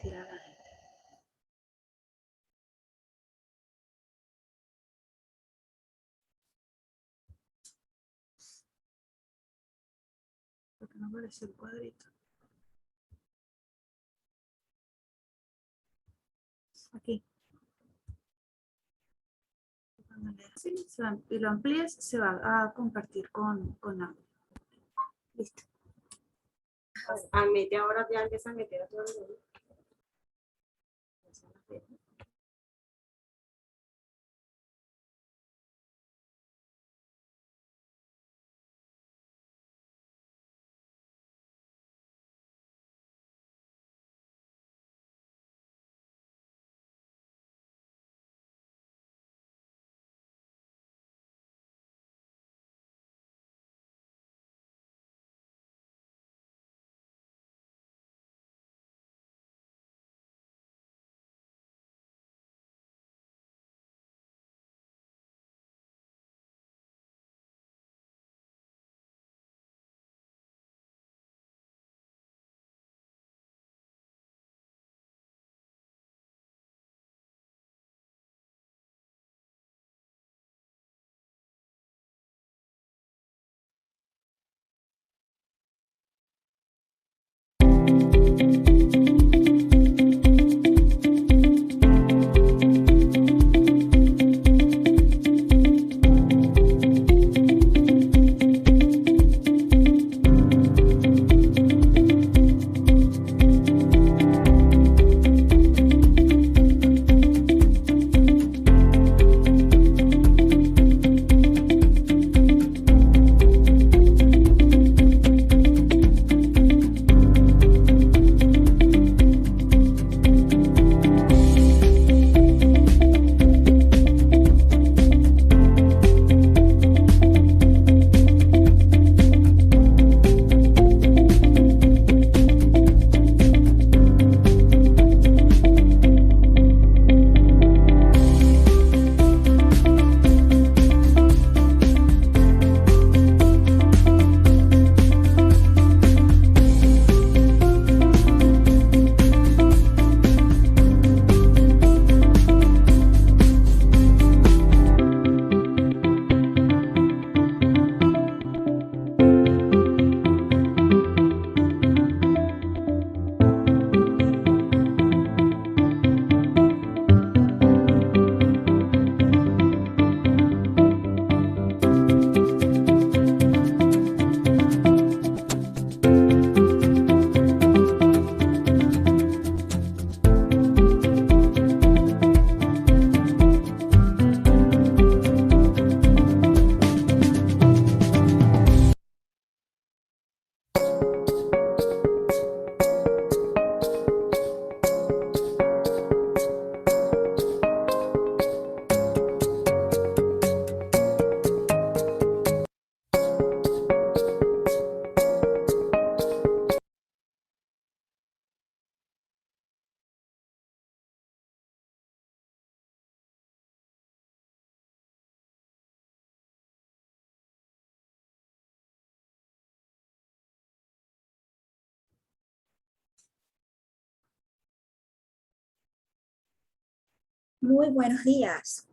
compartir a la gente. Porque no apareció el cuadrito. Aquí. Cuando le das así, y lo amplíes, se va a compartir con la. Listo. A media hora ya empieza a meter a todo el mundo. Muy buenos días.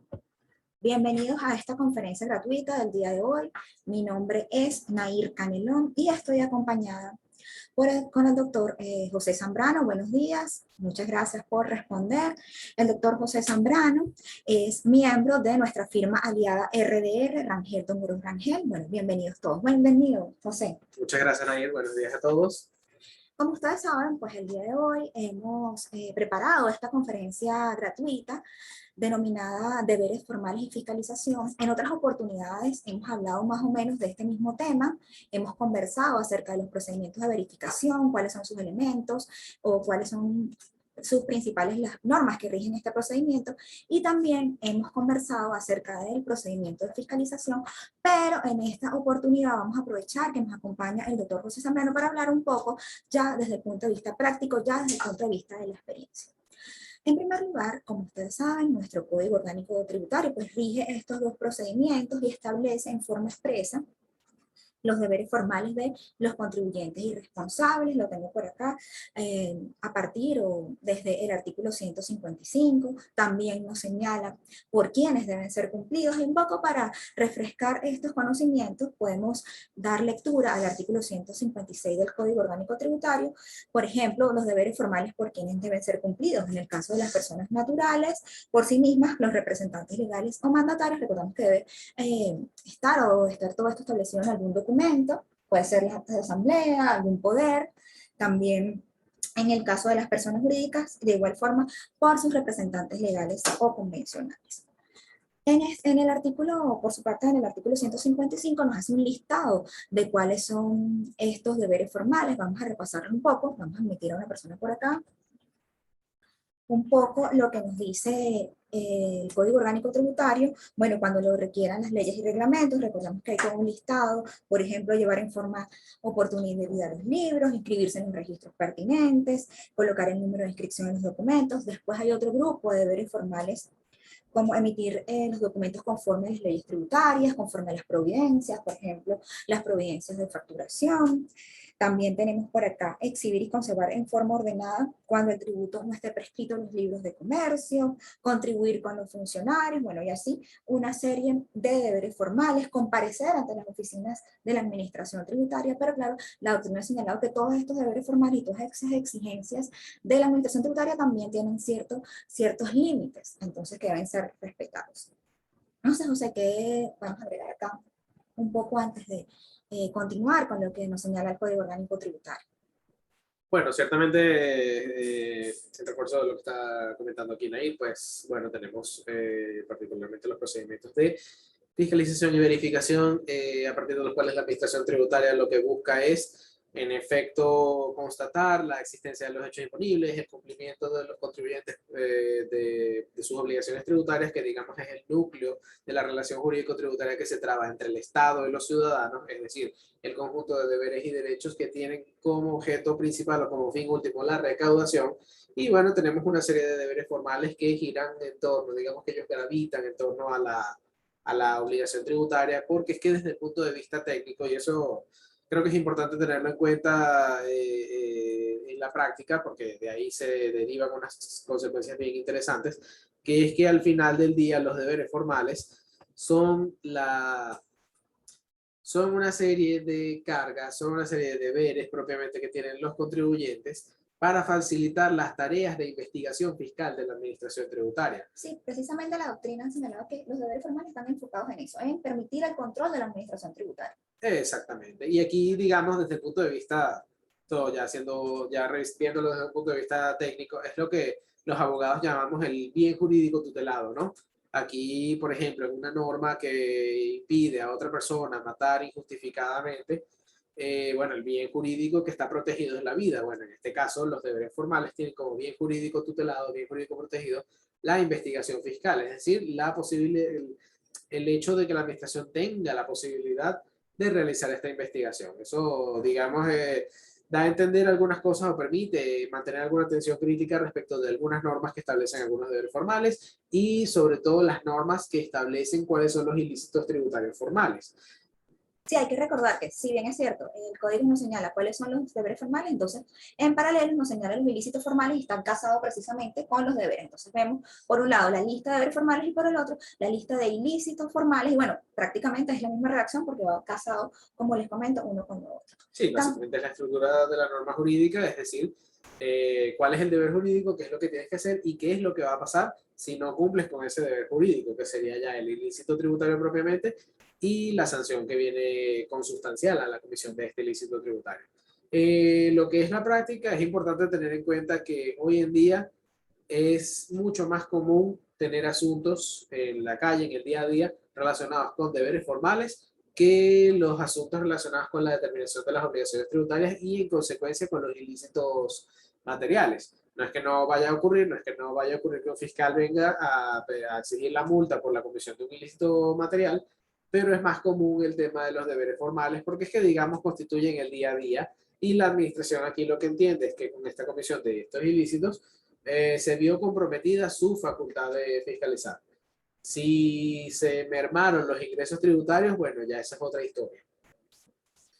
Bienvenidos a esta conferencia gratuita del día de hoy. Mi nombre es Nair Canelón y estoy acompañada con el doctor José Zambrano. Buenos días. Muchas gracias por responder. El doctor José Zambrano es miembro de nuestra firma aliada RDR, Rangel Muros Rangel. Bueno, bienvenidos todos. Bienvenido, José. Muchas gracias, Nair. Buenos días a todos. Como ustedes saben, pues el día de hoy hemos preparado esta conferencia gratuita denominada Deberes Formales y Fiscalización. En otras oportunidades hemos hablado más o menos de este mismo tema, hemos conversado acerca de los procedimientos de verificación, cuáles son sus elementos o cuáles son sus principales las normas que rigen este procedimiento, y también hemos conversado acerca del procedimiento de fiscalización, pero en esta oportunidad vamos a aprovechar que nos acompaña el doctor José Zambrano para hablar un poco ya desde el punto de vista práctico, ya desde el punto de vista de la experiencia. En primer lugar, como ustedes saben, nuestro Código Orgánico Tributario pues rige estos dos procedimientos y establece en forma expresa los deberes formales de los contribuyentes y responsables, lo tengo por acá, a partir o desde el artículo 155, también nos señala por quiénes deben ser cumplidos, y un poco para refrescar estos conocimientos podemos dar lectura al artículo 156 del Código Orgánico Tributario, por ejemplo, los deberes formales por quienes deben ser cumplidos, en el caso de las personas naturales, por sí mismas, los representantes legales o mandatarios, recordamos que debe estar todo esto establecido en algún documento, puede ser las actas de asamblea, algún poder, también en el caso de las personas jurídicas, de igual forma, por sus representantes legales o convencionales. En el artículo, por su parte, en el artículo 155 nos hace un listado de cuáles son estos deberes formales. Vamos a repasarlo un poco, vamos a meter a una persona por acá. Un poco lo que nos dice el Código Orgánico Tributario, bueno, cuando lo requieran las leyes y reglamentos, recordamos que hay todo un listado, por ejemplo, llevar en forma oportuna y debida los libros, inscribirse en los registros pertinentes, colocar el número de inscripción en los documentos. Después hay otro grupo de deberes formales, como emitir los documentos conforme a las leyes tributarias, conforme a las providencias, por ejemplo, las providencias de facturación. También tenemos por acá exhibir y conservar en forma ordenada cuando el tributo no esté prescrito en los libros de comercio, contribuir con los funcionarios, bueno, y así una serie de deberes formales, comparecer ante las oficinas de la administración tributaria, pero claro, la doctrina ha señalado que todos estos deberes formales y todas esas exigencias de la administración tributaria también tienen ciertos límites, entonces que deben ser respetados. No sé, José, ¿qué vamos a agregar acá un poco antes de continuar con lo que nos señala el Código Orgánico Tributario? Bueno, ciertamente, en refuerzo de lo que está comentando aquí Nair, pues bueno, tenemos particularmente los procedimientos de fiscalización y verificación, a partir de los cuales la administración tributaria lo que busca es, en efecto, constatar la existencia de los hechos disponibles, el cumplimiento de los contribuyentes de sus obligaciones tributarias, que digamos es el núcleo de la relación jurídico-tributaria que se traba entre el Estado y los ciudadanos, es decir, el conjunto de deberes y derechos que tienen como objeto principal o como fin último la recaudación. Y bueno, tenemos una serie de deberes formales que giran en torno, digamos que ellos gravitan en torno a la obligación tributaria, porque es que desde el punto de vista técnico, y eso creo que es importante tenerlo en cuenta en la práctica, porque de ahí se derivan unas consecuencias bien interesantes, que es que al final del día los deberes formales son son una serie de cargas, son una serie de deberes propiamente que tienen los contribuyentes para facilitar las tareas de investigación fiscal de la administración tributaria. Sí, precisamente la doctrina ha señalado que los deberes formales están enfocados en eso, en permitir el control de la administración tributaria. Exactamente. Y aquí, digamos, desde el punto de vista, todo ya viéndolo desde un punto de vista técnico, es lo que los abogados llamamos el bien jurídico tutelado, ¿no? Aquí, por ejemplo, en una norma que impide a otra persona matar injustificadamente, bueno, el bien jurídico que está protegido es la vida. Bueno, en este caso, los deberes formales tienen como bien jurídico tutelado, bien jurídico protegido, la investigación fiscal, es decir, el hecho de que la administración tenga la posibilidad de realizar esta investigación. Eso, digamos, da a entender algunas cosas o permite mantener alguna atención crítica respecto de algunas normas que establecen algunos deberes formales y sobre todo las normas que establecen cuáles son los ilícitos tributarios formales. Sí, hay que recordar que, si bien es cierto, el código nos señala cuáles son los deberes formales, entonces en paralelo nos señala los ilícitos formales y están casados precisamente con los deberes. Entonces vemos, por un lado, la lista de deberes formales y por el otro, la lista de ilícitos formales. Y bueno, prácticamente es la misma redacción porque va casado, como les comento, uno con lo otro. Sí, básicamente es la estructura de la norma jurídica, es decir, cuál es el deber jurídico, qué es lo que tienes que hacer y qué es lo que va a pasar si no cumples con ese deber jurídico, que sería ya el ilícito tributario propiamente y la sanción que viene consustancial a la comisión de este ilícito tributario. Lo que es la práctica, es importante tener en cuenta que hoy en día es mucho más común tener asuntos en la calle, en el día a día, relacionados con deberes formales que los asuntos relacionados con la determinación de las obligaciones tributarias y en consecuencia con los ilícitos materiales. No es que no vaya a ocurrir, no es que no vaya a ocurrir que un fiscal venga a exigir la multa por la comisión de un ilícito material, pero es más común el tema de los deberes formales porque es que, digamos, constituyen el día a día y la administración aquí lo que entiende es que con esta comisión de estos ilícitos se vio comprometida su facultad de fiscalizar. Si se mermaron los ingresos tributarios, bueno, ya esa es otra historia.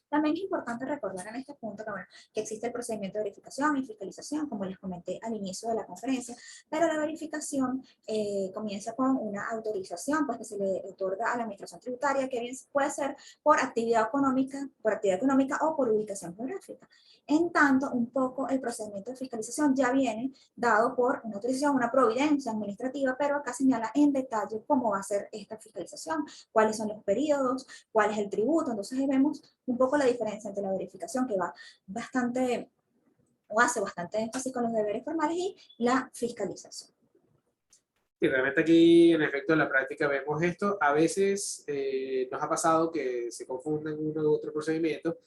También es importante recordar en este punto que, bueno, que existe el procedimiento de verificación y fiscalización, como les comenté al inicio de la conferencia, pero la verificación comienza con una autorización pues, que se le otorga a la administración tributaria, que bien puede ser por actividad económica o por ubicación geográfica. En tanto, un poco el procedimiento de fiscalización ya viene dado por una autorización, una providencia administrativa, pero acá señala en detalle cómo va a ser esta fiscalización, cuáles son los periodos, cuál es el tributo. Entonces ahí vemos un poco la diferencia entre la verificación, que va bastante, o hace bastante énfasis con los deberes formales, y la fiscalización. Y realmente aquí, en efecto, en la práctica vemos esto. A veces nos ha pasado que se confunden uno u otro procedimiento.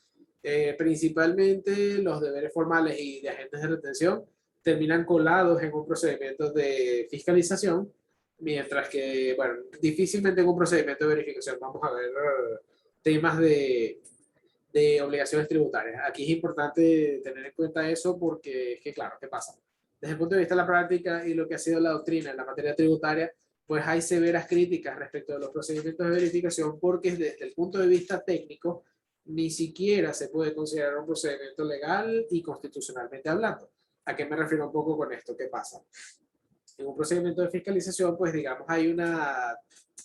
Principalmente los deberes formales y de agentes de retención terminan colados en un procedimiento de fiscalización, mientras que, bueno, difícilmente en un procedimiento de verificación vamos a ver temas de obligaciones tributarias. Aquí es importante tener en cuenta eso porque es que, claro, ¿qué pasa? Desde el punto de vista de la práctica y lo que ha sido la doctrina en la materia tributaria, pues hay severas críticas respecto de los procedimientos de verificación porque desde el punto de vista técnico ni siquiera se puede considerar un procedimiento legal y constitucionalmente hablando. ¿A qué me refiero un poco con esto? ¿Qué pasa? En un procedimiento de fiscalización, pues digamos, hay una,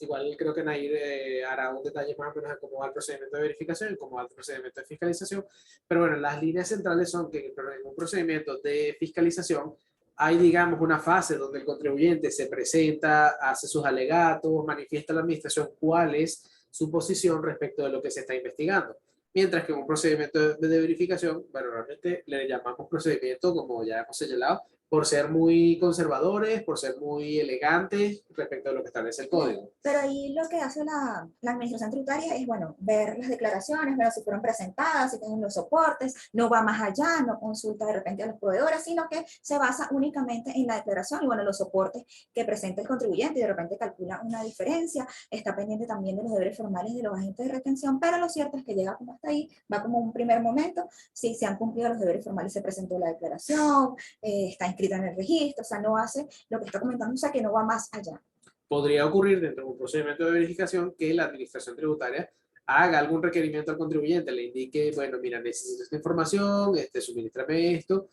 igual creo que Nair hará un detalle más o menos de cómo va el procedimiento de verificación y cómo va el procedimiento de fiscalización, pero bueno, las líneas centrales son que en un procedimiento de fiscalización hay, digamos, una fase donde el contribuyente se presenta, hace sus alegatos, manifiesta a la administración cuál es su posición respecto de lo que se está investigando. Mientras que en un procedimiento de verificación, bueno, realmente le llamamos procedimiento, como ya hemos señalado, por ser muy conservadores, por ser muy elegantes respecto a lo que establece el código. Pero ahí lo que hace la administración tributaria es, bueno, ver las declaraciones, ver si fueron presentadas, si tienen los soportes, no va más allá, no consulta de repente a los proveedores, sino que se basa únicamente en la declaración y, bueno, los soportes que presenta el contribuyente y de repente calcula una diferencia, está pendiente también de los deberes formales de los agentes de retención, pero lo cierto es que llega como hasta ahí, va como un primer momento, si se han cumplido los deberes formales, se presentó la declaración, está inscrita en el registro, o sea, no hace lo que está comentando, o sea, que no va más allá. Podría ocurrir dentro de un procedimiento de verificación que la administración tributaria haga algún requerimiento al contribuyente, le indique, bueno, mira, necesito esta información, suministrame esto,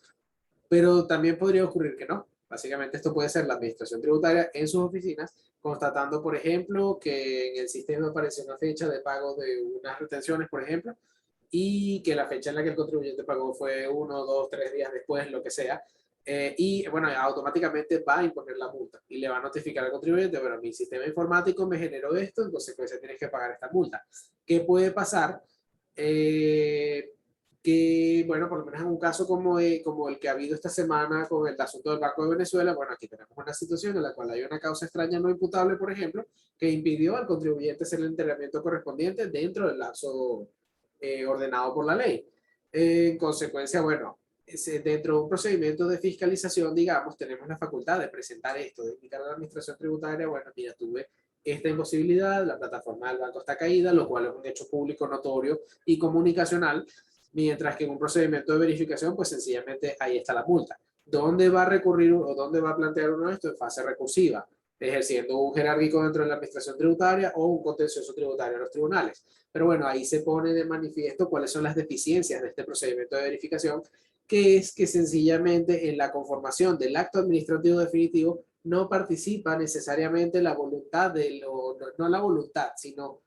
pero también podría ocurrir que no. Básicamente esto puede ser la administración tributaria en sus oficinas, constatando, por ejemplo, que en el sistema aparece una fecha de pago de unas retenciones, por ejemplo, y que la fecha en la que el contribuyente pagó fue 1, 2, 3 días después, lo que sea, y bueno, automáticamente va a imponer la multa y le va a notificar al contribuyente, bueno, mi sistema informático me generó esto, en consecuencia tienes que pagar esta multa. ¿Qué puede pasar? Que, bueno, por lo menos en un caso como el que ha habido esta semana con el asunto del Banco de Venezuela, bueno, aquí tenemos una situación en la cual hay una causa extraña no imputable, por ejemplo, que impidió al contribuyente hacer el enterramiento correspondiente dentro del lapso ordenado por la ley. En consecuencia, bueno, dentro de un procedimiento de fiscalización, digamos, tenemos la facultad de presentar esto, de indicar a la administración tributaria, bueno, mira, tuve esta imposibilidad, la plataforma del banco está caída, lo cual es un hecho público notorio y comunicacional, mientras que en un procedimiento de verificación, pues sencillamente ahí está la multa. ¿Dónde va a recurrir o dónde va a plantear uno esto? En fase recursiva, ejerciendo un jerárquico dentro de la administración tributaria o un contencioso tributario en los tribunales. Pero bueno, ahí se pone de manifiesto cuáles son las deficiencias de este procedimiento de verificación, que es que sencillamente en la conformación del acto administrativo definitivo no participa necesariamente la voluntad no la voluntad, sino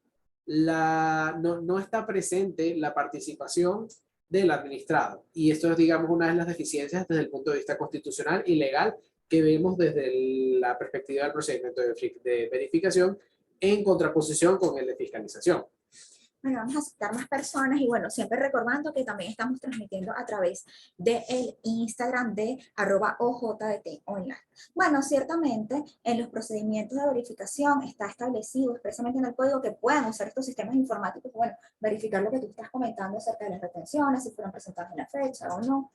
no está presente la participación del administrado. Y esto es, digamos, una de las deficiencias desde el punto de vista constitucional y legal que vemos desde la perspectiva del procedimiento de verificación en contraposición con el de fiscalización. Bueno, vamos a aceptar más personas y bueno, siempre recordando que también estamos transmitiendo a través del Instagram de @OJDT online. Bueno, ciertamente en los procedimientos de verificación está establecido expresamente en el código que puedan usar estos sistemas informáticos, bueno, verificar lo que tú estás comentando acerca de las retenciones, si fueron presentadas en la fecha o no.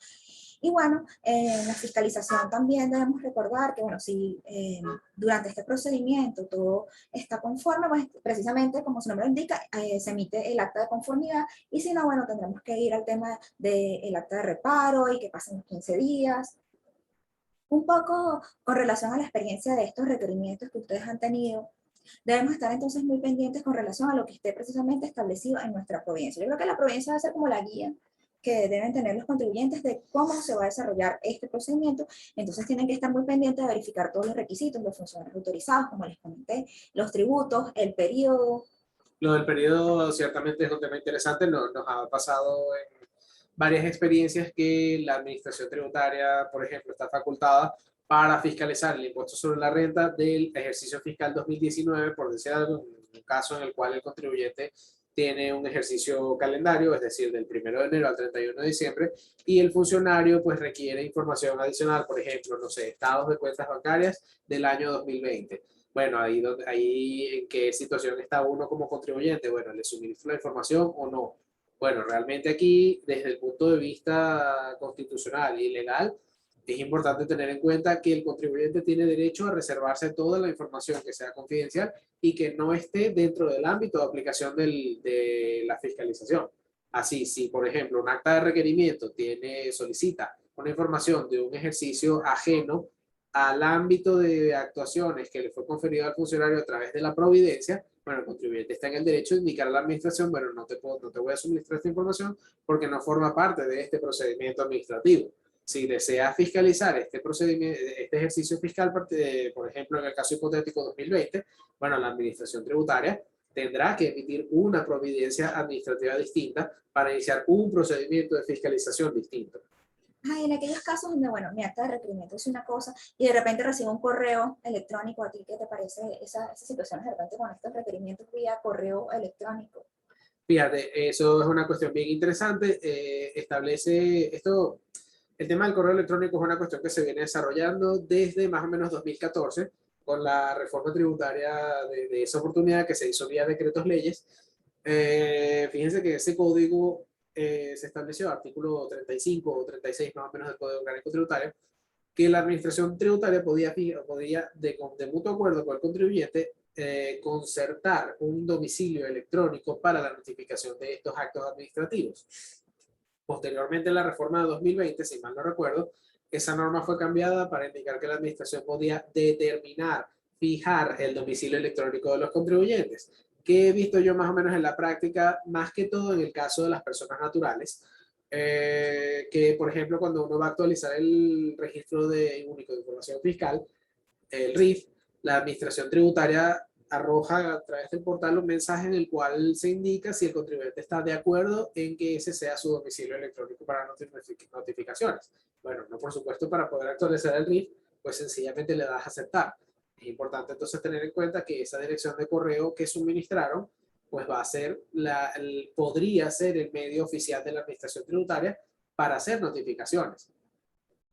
Y bueno, en la fiscalización también debemos recordar que, bueno, si durante este procedimiento todo está conforme, pues precisamente como su nombre indica, se emite el acta de conformidad y si no, bueno, tendremos que ir al tema del acta de reparo y que pasen los 15 días. Un poco con relación a la experiencia de estos requerimientos que ustedes han tenido, Debemos estar entonces muy pendientes con relación a lo que esté precisamente establecido en nuestra provincia. Yo creo que la provincia va a ser como la guía que deben tener los contribuyentes de cómo se va a desarrollar este procedimiento. Entonces tienen que estar muy pendientes de verificar todos los requisitos, los funcionarios autorizados, como les comenté, los tributos, el periodo. Lo del periodo ciertamente es un tema interesante, nos ha pasado en varias experiencias que la administración tributaria, por ejemplo, está facultada para fiscalizar el impuesto sobre la renta del ejercicio fiscal 2019, por decir algo, un caso en el cual el contribuyente tiene un ejercicio calendario, es decir, del 1 de enero al 31 de diciembre, y el funcionario pues requiere información adicional, por ejemplo, no sé, estados de cuentas bancarias del año 2020. Bueno, ahí en qué situación está uno como contribuyente. Bueno, ¿le suministro la información o no? Bueno, realmente aquí, desde el punto de vista constitucional y legal, es importante tener en cuenta que el contribuyente tiene derecho a reservarse toda la información que sea confidencial y que no esté dentro del ámbito de aplicación de la fiscalización. Así, si por ejemplo un acta de requerimiento solicita una información de un ejercicio ajeno al ámbito de actuaciones que le fue conferido al funcionario a través de la providencia, bueno, el contribuyente está en el derecho de indicar a la administración, bueno, no te voy a suministrar esta información porque no forma parte de este procedimiento administrativo. Si desea fiscalizar este procedimiento, este ejercicio fiscal, por ejemplo, en el caso hipotético 2020, bueno, la administración tributaria tendrá que emitir una providencia administrativa distinta para iniciar un procedimiento de fiscalización distinto. En aquellos casos donde, bueno, mi acta de requerimiento es una cosa y de repente recibo un correo electrónico, ¿a ti qué te parece esas situaciones de repente con estos requerimientos vía correo electrónico? Fíjate, eso es una cuestión bien interesante. Establece esto, el tema del correo electrónico es una cuestión que se viene desarrollando desde más o menos 2014 con la reforma tributaria de esa oportunidad que se hizo vía decretos leyes. Fíjense que ese código se estableció, artículo 35 o 36 más o menos del Código Orgánico Tributario, que la administración tributaria podía de mutuo acuerdo con el contribuyente, concertar un domicilio electrónico para la notificación de estos actos administrativos. Posteriormente, en la reforma de 2020, si mal no recuerdo, esa norma fue cambiada para indicar que la administración podía determinar, fijar el domicilio electrónico de los contribuyentes, que he visto yo más o menos en la práctica, más que todo en el caso de las personas naturales, que por ejemplo cuando uno va a actualizar el registro único de información fiscal, el RIF, la administración tributaria arroja a través del portal un mensaje en el cual se indica si el contribuyente está de acuerdo en que ese sea su domicilio electrónico para notificaciones. Bueno, no por supuesto para poder actualizar el RIF, pues sencillamente le das a aceptar. Es importante entonces tener en cuenta que esa dirección de correo que suministraron, pues va a ser podría ser el medio oficial de la administración tributaria para hacer notificaciones.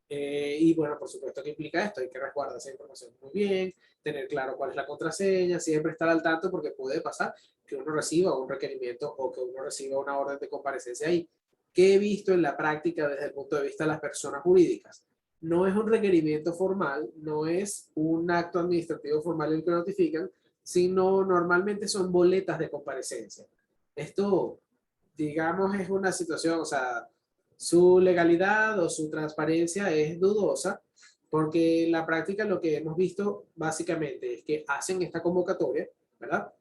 Y bueno, por supuesto que implica esto, hay que resguardar esa información muy bien, tener claro cuál es la contraseña, siempre estar al tanto porque puede pasar que uno reciba un requerimiento o que uno reciba una orden de comparecencia ahí. ¿Qué he visto en la práctica desde el punto de vista de las personas jurídicas? No es un requerimiento formal, no es un acto administrativo formal el que notifican, sino normalmente son boletas de comparecencia. Esto, digamos, es una situación, o sea, su legalidad o su transparencia es dudosa, porque en la práctica lo que hemos visto básicamente es que hacen esta convocatoria, ¿verdad?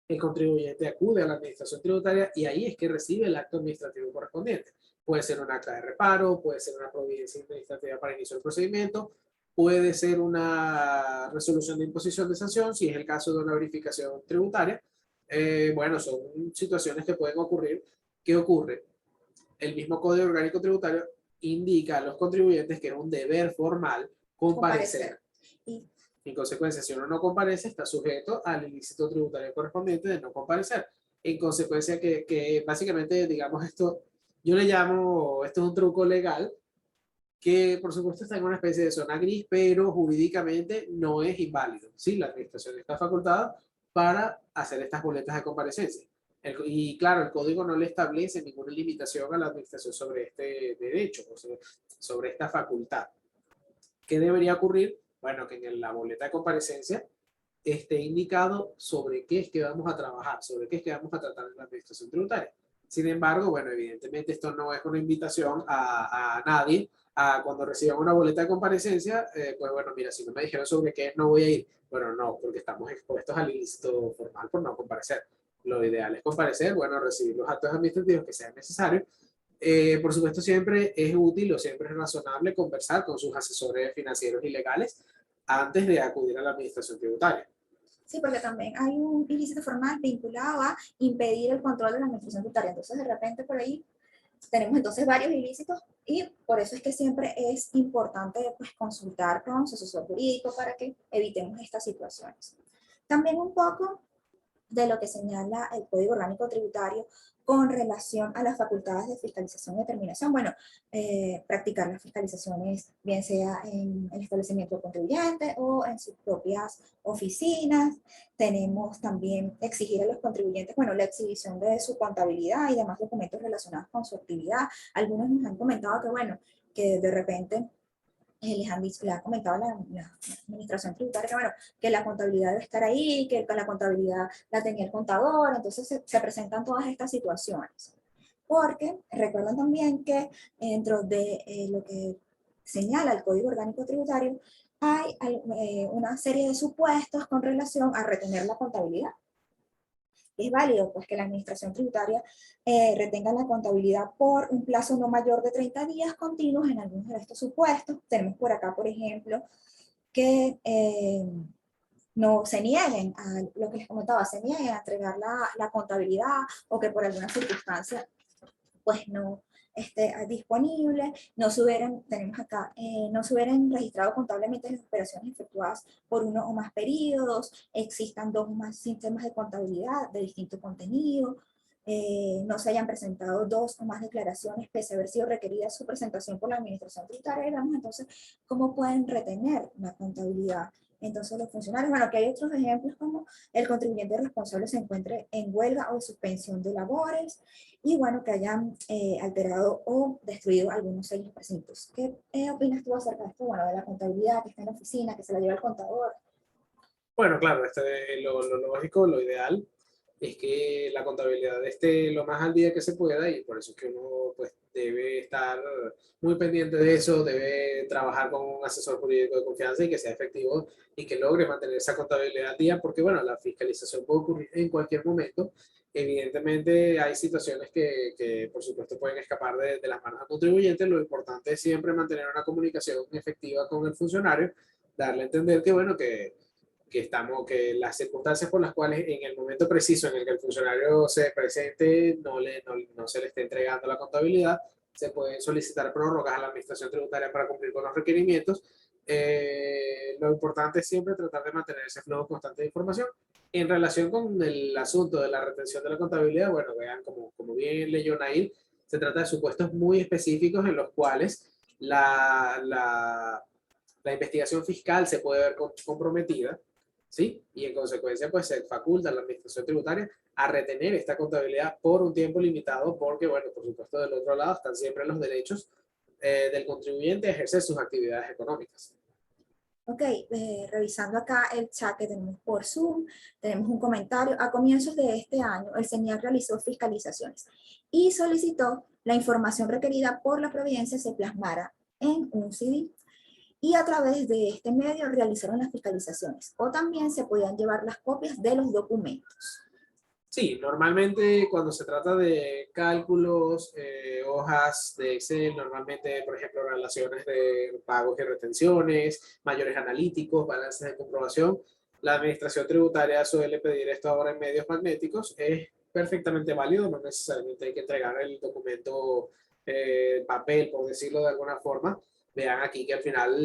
El contribuyente acude a la administración tributaria y ahí es que recibe el acto administrativo correspondiente. Puede ser un acta de reparo, puede ser una providencia administrativa para inicio del procedimiento, puede ser una resolución de imposición de sanción, si es el caso de una verificación tributaria. Bueno, son situaciones que pueden ocurrir. ¿Qué ocurre? El mismo Código Orgánico Tributario indica a los contribuyentes que es un deber formal comparecer. En consecuencia, si uno no comparece, está sujeto al ilícito tributario correspondiente de no comparecer. En consecuencia, que básicamente, digamos, esto, yo le llamo, esto es un truco legal, que por supuesto está en una especie de zona gris, pero jurídicamente no es inválido. Sí, la administración está facultada para hacer estas boletas de comparecencia. Y claro, el código no le establece ninguna limitación a la administración sobre este derecho, o sobre esta facultad. ¿Qué debería ocurrir? Bueno, que en la boleta de comparecencia esté indicado sobre qué es que vamos a trabajar, sobre qué es que vamos a tratar en la administración tributaria. Sin embargo, bueno, evidentemente esto no es una invitación a nadie a cuando reciban una boleta de comparecencia, pues bueno, mira, si no me dijeron sobre qué no voy a ir. Bueno, no, porque estamos expuestos al ilícito formal por no comparecer. Lo ideal es comparecer, bueno, recibir los actos administrativos que sean necesarios. Por supuesto, siempre es útil o siempre es razonable conversar con sus asesores financieros y legales antes de acudir a la administración tributaria. Sí, porque también hay un ilícito formal vinculado a impedir el control de la administración tributaria. Entonces, de repente, por ahí tenemos entonces varios ilícitos y por eso es que siempre es importante pues, consultar con su asesor jurídico para que evitemos estas situaciones. También un poco de lo que señala el Código Orgánico Tributario con relación a las facultades de fiscalización y determinación. Bueno, practicar las fiscalizaciones, bien sea en el establecimiento del contribuyente o en sus propias oficinas. Tenemos también exigir a los contribuyentes, bueno, la exhibición de su contabilidad y demás documentos relacionados con su actividad. Algunos nos han comentado que, bueno, que de repente les han dicho, le ha comentado la administración tributaria que, bueno, que la contabilidad debe estar ahí, que la contabilidad la tenía el contador, entonces se presentan todas estas situaciones. Porque recuerden también que dentro de lo que señala el Código Orgánico Tributario, hay una serie de supuestos con relación a retener la contabilidad. Es válido pues que la administración tributaria retenga la contabilidad por un plazo no mayor de 30 días continuos en algunos de estos supuestos. Tenemos por acá, por ejemplo, que no se nieguen a lo que les comentaba, se nieguen a entregar la contabilidad o que por alguna circunstancia pues no esté disponible, no se hubieran, tenemos acá, no se hubieran registrado contablemente las operaciones efectuadas por uno o más periodos, existan dos o más sistemas de contabilidad de distinto contenido, no se hayan presentado dos o más declaraciones pese a haber sido requerida su presentación por la administración tributaria, y vemos entonces cómo pueden retener la contabilidad. Entonces los funcionarios, bueno, aquí hay otros ejemplos como el contribuyente responsable se encuentre en huelga o suspensión de labores y bueno, que hayan alterado o destruido algunos sellos precintos. ¿Qué opinas tú acerca de esto? Bueno, de la contabilidad que está en la oficina, que se la lleva el contador. Bueno, claro, lo lógico, lo ideal es que la contabilidad esté lo más al día que se pueda y por eso es que uno pues, debe estar muy pendiente de eso, debe trabajar con un asesor jurídico de confianza y que sea efectivo y que logre mantener esa contabilidad al día, porque bueno, la fiscalización puede ocurrir en cualquier momento. Evidentemente hay situaciones que por supuesto pueden escapar de las manos del contribuyente. Lo importante es siempre mantener una comunicación efectiva con el funcionario, darle a entender que bueno, que las circunstancias por las cuales en el momento preciso en el que el funcionario se presente no se le esté entregando la contabilidad, se pueden solicitar prórrogas a la administración tributaria para cumplir con los requerimientos. Lo importante es siempre tratar de mantener ese flujo constante de información. En relación con el asunto de la retención de la contabilidad, bueno, vean, como bien leyó Nail, se trata de supuestos muy específicos en los cuales la investigación fiscal se puede ver comprometida, ¿sí? Y en consecuencia, pues se faculta a la administración tributaria a retener esta contabilidad por un tiempo limitado, porque, bueno, por supuesto, del otro lado están siempre los derechos del contribuyente a ejercer sus actividades económicas. Ok, revisando acá el chat que tenemos por Zoom, tenemos un comentario. A comienzos de este año, el CENIAC realizó fiscalizaciones y solicitó la información requerida por la Providencia se plasmara en un CD y a través de este medio realizaron las fiscalizaciones o también se podían llevar las copias de los documentos. Sí, normalmente cuando se trata de cálculos, hojas de Excel, normalmente, por ejemplo, relaciones de pagos y retenciones, mayores analíticos, balances de comprobación, la administración tributaria suele pedir esto ahora en medios magnéticos. Es perfectamente válido, no necesariamente hay que entregar el documento papel, por decirlo de alguna forma. Vean aquí que al final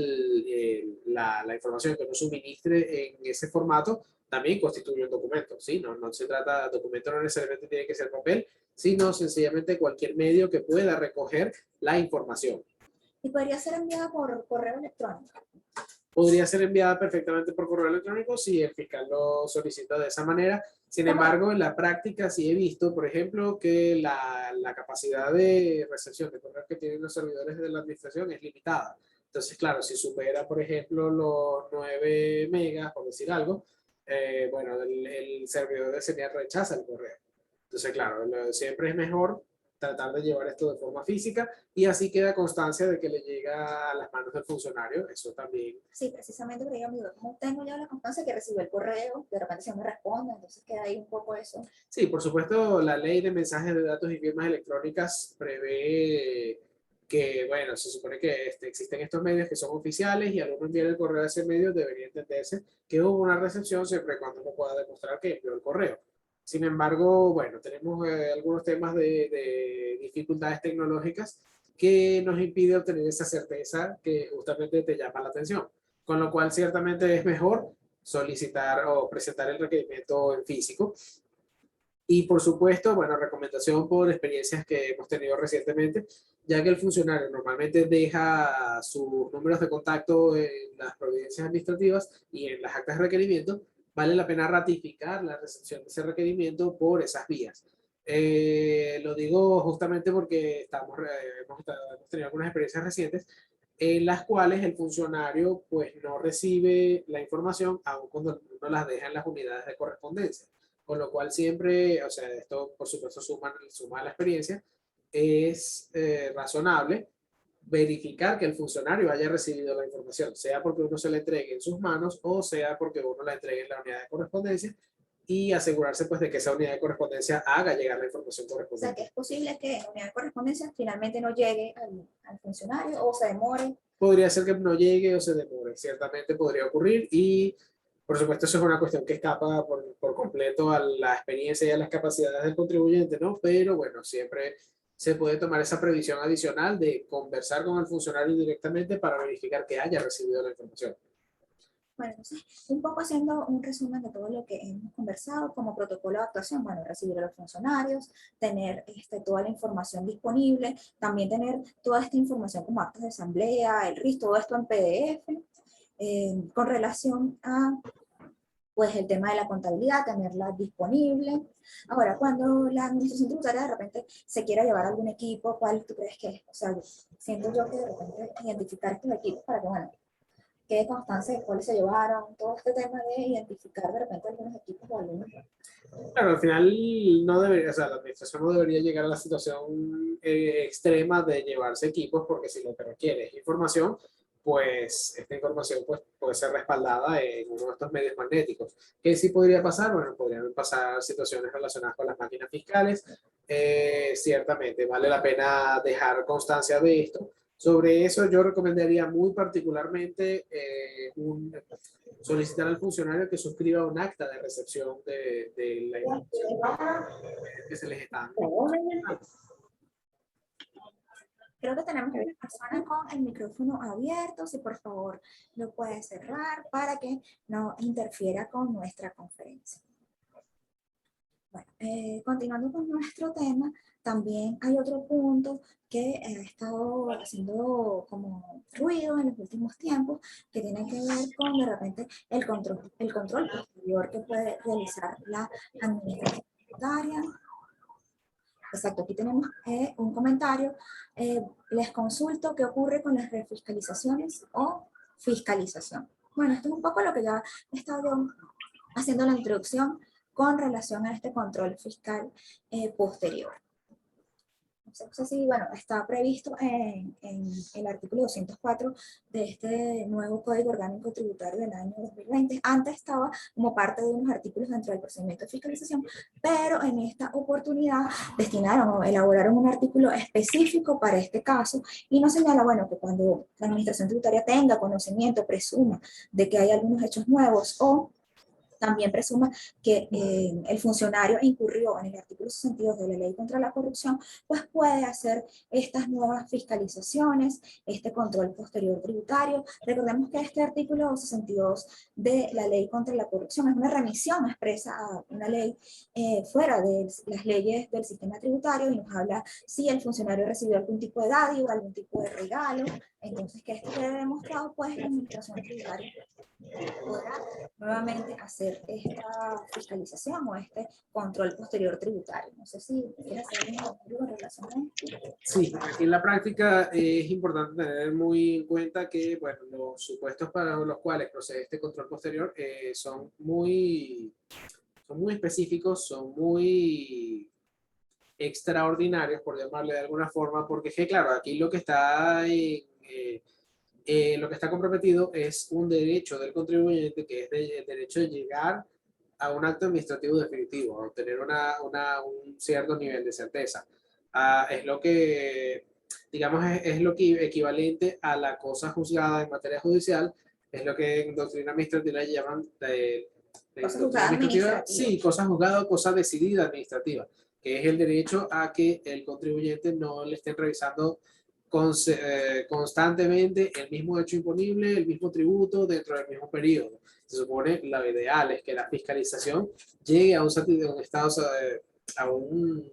la información que uno suministre en ese formato también constituye un documento, ¿sí? No se trata, documento no necesariamente tiene que ser papel, sino sencillamente cualquier medio que pueda recoger la información. Y podría ser enviada por correo electrónico. Podría ser enviada perfectamente por correo electrónico si el fiscal lo solicita de esa manera. Sin embargo, en la práctica sí he visto, por ejemplo, que la capacidad de recepción de correos que tienen los servidores de la administración es limitada. Entonces, claro, si supera, por ejemplo, los 9 megas, por decir algo, bueno, el servidor de CENIAC rechaza el correo. Entonces, claro, siempre es mejor tratar de llevar esto de forma física y así queda constancia de que le llega a las manos del funcionario. Eso también. Sí, precisamente, pero digamos, ¿cómo tengo yo la constancia que recibió el correo? De repente se me responde, entonces queda ahí un poco eso. Sí, por supuesto, la ley de mensajes de datos y firmas electrónicas prevé que, bueno, se supone que existen estos medios que son oficiales y al uno enviar el correo a ese medio debería entenderse que hubo una recepción siempre y cuando uno pueda demostrar que envió el correo. Sin embargo, bueno, tenemos algunos temas de dificultades tecnológicas que nos impide obtener esa certeza que justamente te llama la atención. Con lo cual, ciertamente es mejor solicitar o presentar el requerimiento en físico. Y por supuesto, bueno, recomendación por experiencias que hemos tenido recientemente, ya que el funcionario normalmente deja sus números de contacto en las providencias administrativas y en las actas de requerimiento, vale la pena ratificar la recepción de ese requerimiento por esas vías. Lo digo justamente porque hemos tenido algunas experiencias recientes en las cuales el funcionario pues no recibe la información aun cuando uno las deja en las unidades de correspondencia. Con lo cual siempre, o sea, esto por supuesto suma a la experiencia, es razonable verificar que el funcionario haya recibido la información, sea porque uno se la entregue en sus manos o sea porque uno la entregue en la unidad de correspondencia y asegurarse pues de que esa unidad de correspondencia haga llegar la información O sea, correspondiente. que es posible que la unidad de correspondencia finalmente no llegue al funcionario o se demore. Podría ser que no llegue o se demore, ciertamente podría ocurrir y por supuesto eso es una cuestión que escapa por completo a la experiencia y a las capacidades del contribuyente, ¿no? Pero bueno, siempre se puede tomar esa previsión adicional de conversar con el funcionario directamente para verificar que haya recibido la información. Bueno, entonces, un poco haciendo un resumen de todo lo que hemos conversado como protocolo de actuación, bueno, recibir a los funcionarios, tener toda la información disponible, también tener toda esta información como actas de asamblea, el RIS, todo esto en PDF, con relación a pues el tema de la contabilidad, tenerla disponible. Ahora, cuando la administración tributaria de repente se quiera llevar algún equipo, ¿cuál tú crees que es? O sea, siento yo que de repente identificar estos equipos para que, bueno, quede constancia de cuáles se llevaron, todo este tema de identificar de repente algunos equipos o algunos. Claro, al final no debería, o sea, la administración no debería llegar a la situación extrema de llevarse equipos porque si lo que requiere es información, pues esta información pues, puede ser respaldada en uno de estos medios magnéticos. ¿Qué sí podría pasar? Bueno, podrían pasar situaciones relacionadas con las máquinas fiscales. Ciertamente, vale la pena dejar constancia de esto. Sobre eso yo recomendaría muy particularmente solicitar al funcionario que suscriba un acta de recepción de la información que se les está dando. Creo que tenemos una persona con el micrófono abierto, si por favor lo puede cerrar para que no interfiera con nuestra conferencia. Bueno, continuando con nuestro tema, también hay otro punto que ha estado haciendo como ruido en los últimos tiempos, que tiene que ver con de repente el control posterior que puede realizar la administración tributaria. Exacto, aquí tenemos un comentario. Les consulto qué ocurre con las refiscalizaciones o fiscalización. Bueno, esto es un poco lo que ya he estado haciendo la introducción con relación a este control fiscal posterior. No sé si, bueno, está previsto en el artículo 204 de este nuevo Código Orgánico Tributario del año 2020. Antes estaba como parte de unos artículos dentro del procedimiento de fiscalización, pero en esta oportunidad destinaron o elaboraron un artículo específico para este caso y nos señala, bueno, que cuando la administración tributaria tenga conocimiento, presuma de que hay algunos hechos nuevos o también presuma que el funcionario incurrió en el artículo 62 de la Ley contra la Corrupción, pues puede hacer estas nuevas fiscalizaciones, este control posterior tributario. Recordemos que este artículo 62 de la Ley contra la Corrupción es una remisión expresa a una ley fuera de las leyes del sistema tributario y nos habla si el funcionario recibió algún tipo de dádiva, algún tipo de regalo. Entonces, que esto quede demostrado, pues la administración tributaria podrá nuevamente hacer esta fiscalización o este control posterior tributario. No sé si quieres hacer algo en relación a esto. Sí, aquí en la práctica es importante tener muy en cuenta que bueno, los supuestos para los cuales procede este control posterior son muy específicos, son muy extraordinarios, por llamarle de alguna forma, porque es que, claro, aquí lo que está lo que está comprometido es un derecho del contribuyente, que es el derecho de llegar a un acto administrativo definitivo, a obtener un cierto nivel de certeza. Es lo que, digamos, es lo que equivalente a la cosa juzgada en materia judicial, es lo que en doctrina administrativa llaman Cosa doctrina juzgada administrativa. sí, cosa juzgada o cosa decidida administrativa, que es el derecho a que el contribuyente no le estén revisando constantemente el mismo hecho imponible, el mismo tributo dentro del mismo periodo. Se supone, lo ideal es que la fiscalización llegue a un estado, a un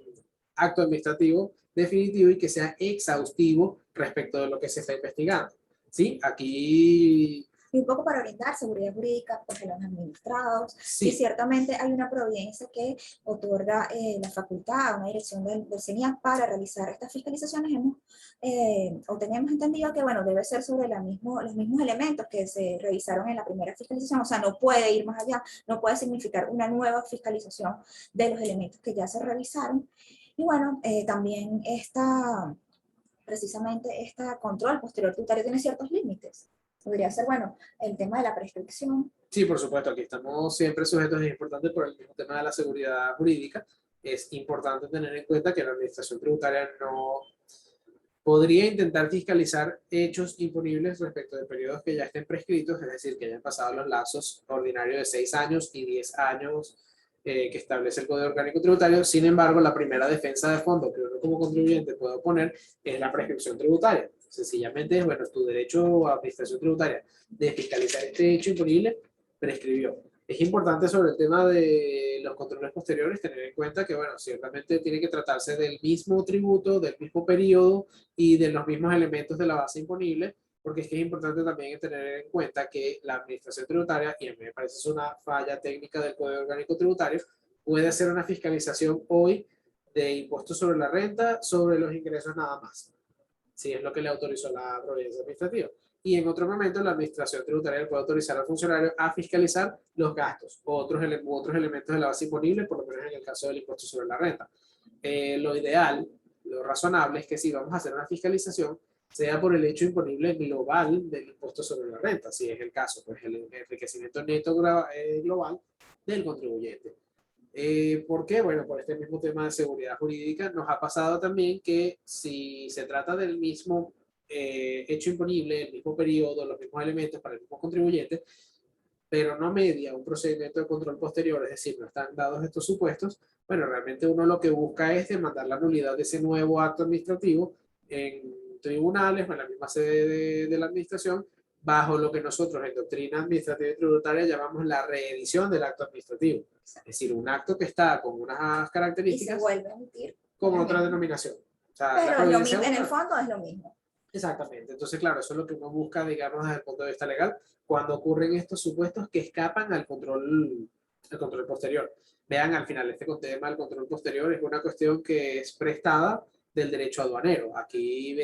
acto administrativo definitivo y que sea exhaustivo respecto de lo que se está investigando. ¿Sí? Aquí Y un poco para brindar seguridad jurídica pues, a los administrados. sí. Y ciertamente hay una providencia que otorga la facultad a una dirección del CENIAC para realizar estas fiscalizaciones. O tenemos entendido que bueno, debe ser sobre los mismos elementos que se revisaron en la primera fiscalización. O sea, no puede ir más allá, no puede significar una nueva fiscalización de los elementos que ya se revisaron. Y bueno, también precisamente este control posterior tributario tiene ciertos límites. Podría ser, bueno, el tema de la prescripción. Sí, por supuesto, aquí estamos siempre sujetos, es importante por el mismo tema de la seguridad jurídica. Es importante tener en cuenta que la administración tributaria no podría intentar fiscalizar hechos imponibles respecto de periodos que ya estén prescritos, es decir, que hayan pasado los lapsos ordinarios de 6 años y 10 años que establece el Código Orgánico Tributario. Sin embargo, la primera defensa de fondo que uno como contribuyente puede oponer es la prescripción tributaria. Sencillamente es, bueno, tu derecho a administración tributaria de fiscalizar este hecho imponible prescribió. Es importante sobre el tema de los controles posteriores tener en cuenta que, bueno, ciertamente tiene que tratarse del mismo tributo, del mismo periodo y de los mismos elementos de la base imponible, porque es que es importante también tener en cuenta que la administración tributaria, y a mí me parece es una falla técnica del Código Orgánico Tributario, puede hacer una fiscalización hoy de impuestos sobre la renta, sobre los ingresos nada más, si es lo que le autorizó la providencia administrativa. Y en otro momento la administración tributaria puede autorizar al funcionario a fiscalizar los gastos u otros elementos de la base imponible, por lo menos en el caso del impuesto sobre la renta. Lo ideal, lo razonable es que si vamos a hacer una fiscalización, sea por el hecho imponible global del impuesto sobre la renta, si es el caso, pues el enriquecimiento neto global del contribuyente. ¿Por qué? Bueno, por este mismo tema de seguridad jurídica, nos ha pasado también que si se trata del mismo hecho imponible, el mismo periodo, los mismos elementos para el mismo contribuyente, pero no media un procedimiento de control posterior, es decir, no están dados estos supuestos, bueno, realmente uno lo que busca es demandar la nulidad de ese nuevo acto administrativo en tribunales o en la misma sede de la administración, bajo lo que nosotros en doctrina administrativa y tributaria llamamos la reedición del acto administrativo. Es decir, un acto que está con unas Y se características vuelve a emitir. con otra denominación. O sea, la Pero providencia en el una- fondo es lo mismo. Exactamente. Entonces, claro, eso es lo que uno busca, digamos, desde el punto de vista legal, cuando ocurren estos supuestos que escapan al control posterior. Vean, al final, este tema del control posterior es una cuestión que es prestada del derecho aduanero. Aquí,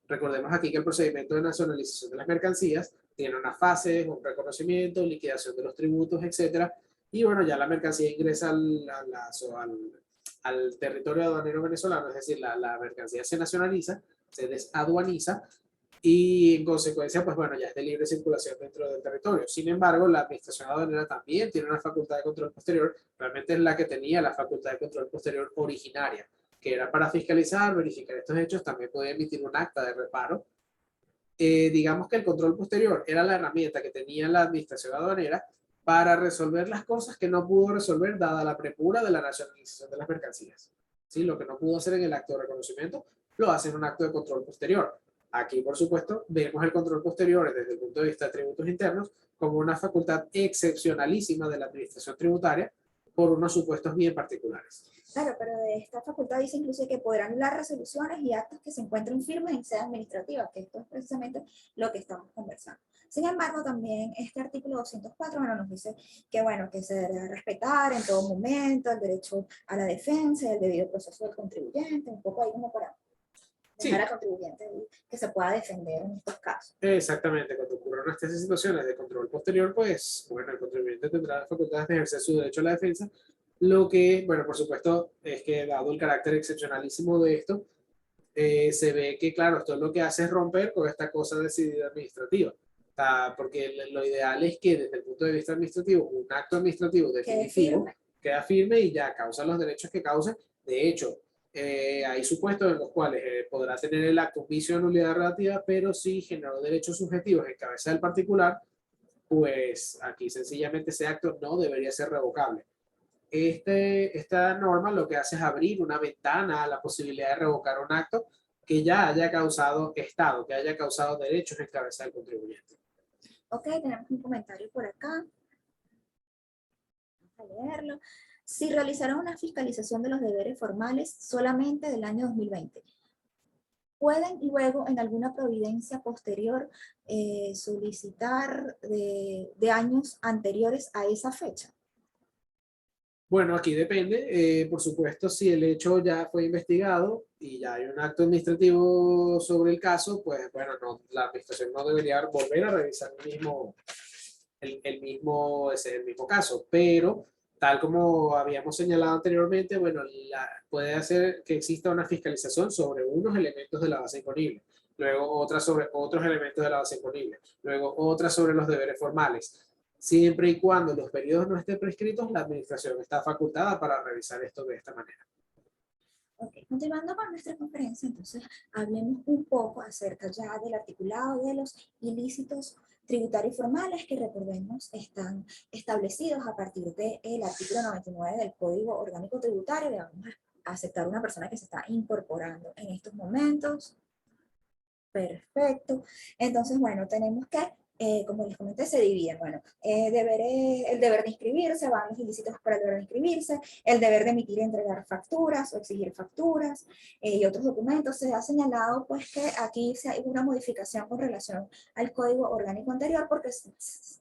recordemos aquí que el procedimiento de nacionalización de las mercancías tiene unas fases, un reconocimiento, liquidación de los tributos, etcétera. Y bueno, ya la mercancía ingresa al territorio aduanero venezolano, es decir, la mercancía se nacionaliza, se desaduaniza y en consecuencia, pues bueno, ya es de libre circulación dentro del territorio. Sin embargo, la administración aduanera también tiene una facultad de control posterior, realmente es la que tenía la facultad de control posterior originaria, que era para fiscalizar, verificar estos hechos, también podía emitir un acta de reparo. Digamos que el control posterior era la herramienta que tenía la administración aduanera para resolver las cosas que no pudo resolver dada la premura de la nacionalización de las mercancías. ¿Sí? Lo que no pudo hacer en el acto de reconocimiento, lo hace en un acto de control posterior. Aquí, por supuesto, vemos el control posterior desde el punto de vista de tributos internos como una facultad excepcionalísima de la administración tributaria por unos supuestos bien particulares. Claro, pero de esta facultad dice incluso que podrán anular resoluciones y actos que se encuentren firmes en sede administrativa, que esto es precisamente lo que estamos conversando. Sin embargo, también este artículo 204, bueno, nos dice que, bueno, que se debe respetar en todo momento el derecho a la defensa y el debido proceso del contribuyente, un poco ahí como para dejar al contribuyente que se pueda defender en estos casos. Exactamente, cuando ocurran estas situaciones de control posterior, pues, bueno, el contribuyente tendrá la facultad de ejercer su derecho a la defensa, Lo que, bueno, por supuesto, es que dado el carácter excepcionalísimo de esto, se ve que, claro, esto lo que hace es romper con esta cosa decidida administrativa. Porque lo ideal es que desde el punto de vista administrativo, un acto administrativo definitivo queda firme y ya causa los derechos que causa. De hecho, hay supuestos en los cuales podrá tener el acto un vicio de nulidad relativa, pero si generó derechos subjetivos en cabeza del particular, pues aquí sencillamente ese acto no debería ser revocable. Esta norma lo que hace es abrir una ventana a la posibilidad de revocar un acto que ya haya causado estado, que haya causado derechos en cabeza del contribuyente. Ok, tenemos un comentario por acá. Vamos a leerlo. Si realizaron una fiscalización de los deberes formales solamente del año 2020, ¿pueden luego en alguna providencia posterior solicitar de años anteriores a esa fecha? Bueno, aquí depende, por supuesto, si el hecho ya fue investigado y ya hay un acto administrativo sobre el caso, pues bueno, no, la administración no debería volver a revisar el mismo caso, pero tal como habíamos señalado anteriormente, bueno, puede hacer que exista una fiscalización sobre unos elementos de la base imponible, luego otra sobre otros elementos de la base imponible, luego otra sobre los deberes formales. Siempre y cuando los periodos no estén prescritos, la administración está facultada para revisar esto de esta manera. Ok, continuando con nuestra conferencia, entonces hablemos un poco acerca ya del articulado de los ilícitos tributarios formales que, recordemos, están establecidos a partir del artículo 99 del Código Orgánico Tributario. Le vamos a aceptar una persona que se está incorporando en estos momentos. Perfecto. Entonces, bueno, tenemos que, como les comenté, se dividen. Bueno, el deber de inscribirse, van los ilícitos para el deber de inscribirse, el deber de emitir y entregar facturas o exigir facturas y otros documentos. Se ha señalado pues que aquí se hay una modificación con relación al código orgánico anterior porque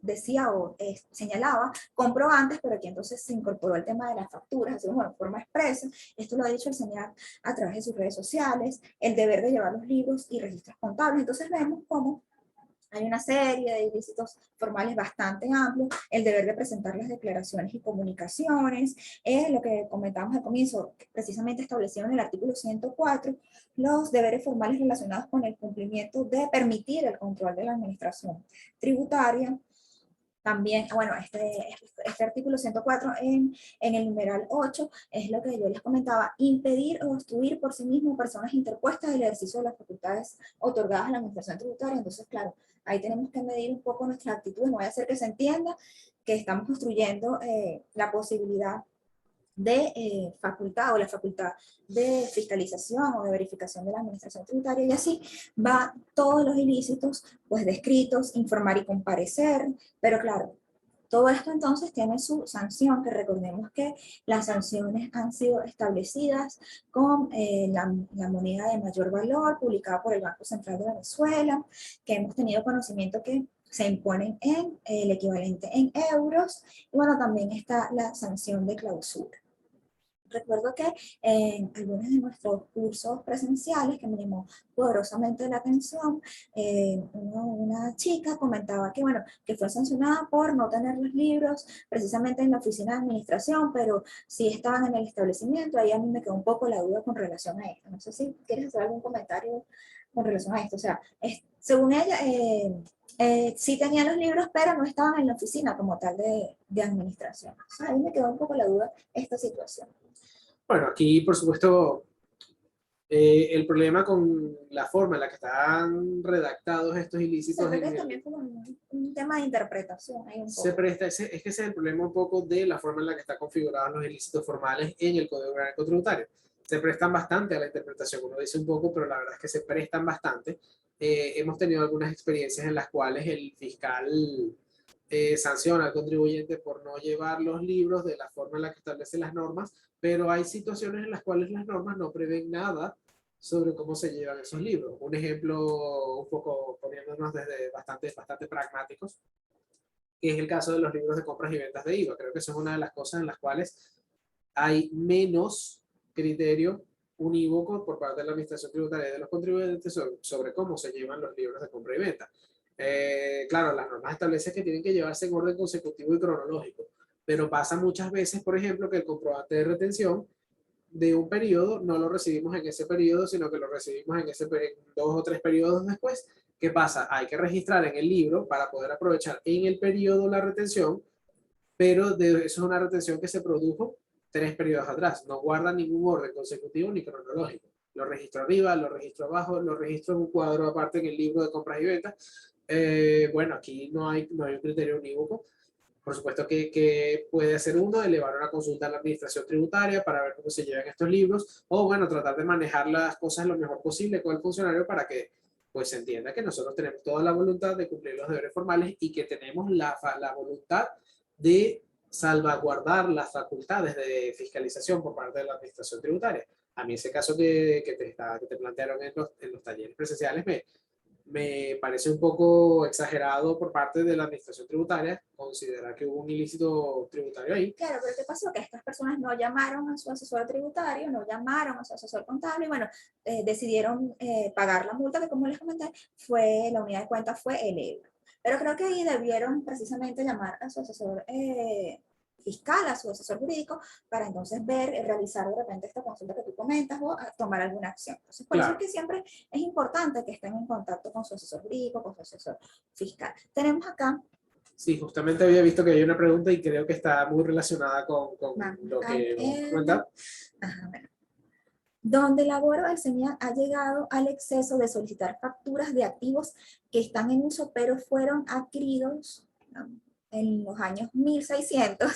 decía o señalaba comprobantes, pero aquí entonces se incorporó el tema de las facturas, así como en forma expresa. Esto lo ha dicho el señor a través de sus redes sociales, el deber de llevar los libros y registros contables. Entonces vemos cómo hay una serie de ilícitos formales bastante amplios, el deber de presentar las declaraciones y comunicaciones, es lo que comentamos al comienzo, precisamente establecido en el artículo 104, los deberes formales relacionados con el cumplimiento de permitir el control de la administración tributaria. También, bueno, este artículo 104 en el numeral 8 es lo que yo les comentaba, impedir o obstruir por sí mismo personas interpuestas el ejercicio de las facultades otorgadas a la administración tributaria. Entonces, claro, ahí tenemos que medir un poco nuestras actitudes, no vaya a ser que se entienda que estamos construyendo la posibilidad de facultad o la facultad de fiscalización o de verificación de la administración tributaria, y así va todos los ilícitos pues descritos, informar y comparecer, pero claro, todo esto entonces tiene su sanción, que recordemos que las sanciones han sido establecidas con la moneda de mayor valor publicada por el Banco Central de Venezuela, que hemos tenido conocimiento que se imponen en el equivalente en euros, y bueno, también está la sanción de clausura. Recuerdo que en algunos de nuestros cursos presenciales, que me llamó poderosamente la atención, una chica comentaba que, bueno, que fue sancionada por no tener los libros precisamente en la oficina de administración, pero sí estaban en el establecimiento. Ahí a mí me quedó un poco la duda con relación a esto. No sé si quieres hacer algún comentario con relación a esto. O sea, según ella, sí tenían los libros, pero no estaban en la oficina como tal de administración. O sea, ahí me quedó un poco la duda esta situación. Bueno, aquí, por supuesto, el problema con la forma en la que están redactados estos ilícitos Se ve también como un tema de interpretación. Hay un poco. se presta, es que ese es el problema un poco de la forma en la que están configurados los ilícitos formales en el Código Orgánico Tributario. Se prestan bastante a la interpretación, uno dice un poco, pero la verdad es que se prestan bastante. Hemos tenido algunas experiencias en las cuales el fiscal sanciona al contribuyente por no llevar los libros de la forma en la que establecen las normas, pero hay situaciones en las cuales las normas no prevén nada sobre cómo se llevan esos libros. Un ejemplo, un poco poniéndonos desde bastante pragmáticos, que es el caso de los libros de compras y ventas de IVA. Creo que eso es una de las cosas en las cuales hay menos criterio unívoco por parte de la administración tributaria y de los contribuyentes sobre cómo se llevan los libros de compra y venta. Claro, las normas establecen que tienen que llevarse en orden consecutivo y cronológico, pero pasa muchas veces, por ejemplo, que el comprobante de retención de un periodo no lo recibimos en ese periodo, sino que lo recibimos en 2 o 3 periodos después. ¿Qué pasa? Hay que registrar en el libro para poder aprovechar en el periodo la retención, pero eso es una retención que se produjo 3 periodos atrás. No guarda ningún orden consecutivo ni cronológico. Lo registro arriba, lo registro abajo, lo registro en un cuadro aparte en el libro de compras y ventas. Bueno, aquí no hay un criterio unívoco. Por supuesto que puede ser uno, elevar una consulta a la administración tributaria para ver cómo se llevan estos libros, o bueno, tratar de manejar las cosas lo mejor posible con el funcionario para que pues se entienda que nosotros tenemos toda la voluntad de cumplir los deberes formales y que tenemos la voluntad de salvaguardar las facultades de fiscalización por parte de la administración tributaria. A mí ese caso que te plantearon en los talleres presenciales me parece un poco exagerado por parte de la administración tributaria considerar que hubo un ilícito tributario ahí. Claro, pero ¿qué pasó? Que estas personas no llamaron a su asesor tributario, no llamaron a su asesor contable y bueno, decidieron pagar la multa que, como les comenté, la unidad de cuenta fue el euro. Pero creo que ahí debieron precisamente llamar a su asesor fiscal, a su asesor jurídico, para entonces realizar de repente esta consulta que tú comentas o tomar alguna acción. Entonces, por eso es que siempre es importante que estén en contacto con su asesor jurídico, con su asesor fiscal. Tenemos acá. Sí, justamente había visto que hay una pregunta y creo que está muy relacionada con lo que vamos a comentar. Bueno. Donde Laboro el CENIAC ha llegado al exceso de solicitar facturas de activos que están en uso, pero fueron adquiridos en los años 1600.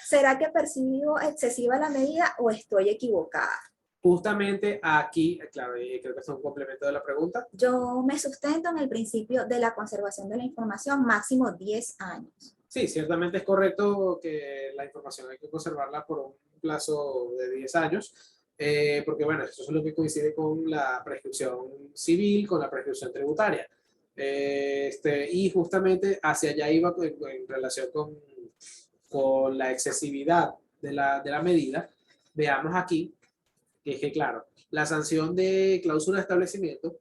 ¿Será que percibo excesiva la medida o estoy equivocada? Justamente aquí, claro, y creo que es un complemento de la pregunta. Yo me sustento en el principio de la conservación de la información, máximo 10 años. Sí, ciertamente es correcto que la información hay que conservarla por un plazo de 10 años, porque bueno, eso es lo que coincide con la prescripción civil, con la prescripción tributaria. Y justamente hacia allá iba en relación con la excesividad de la medida. Veamos aquí que es que, claro, la sanción de clausura de establecimiento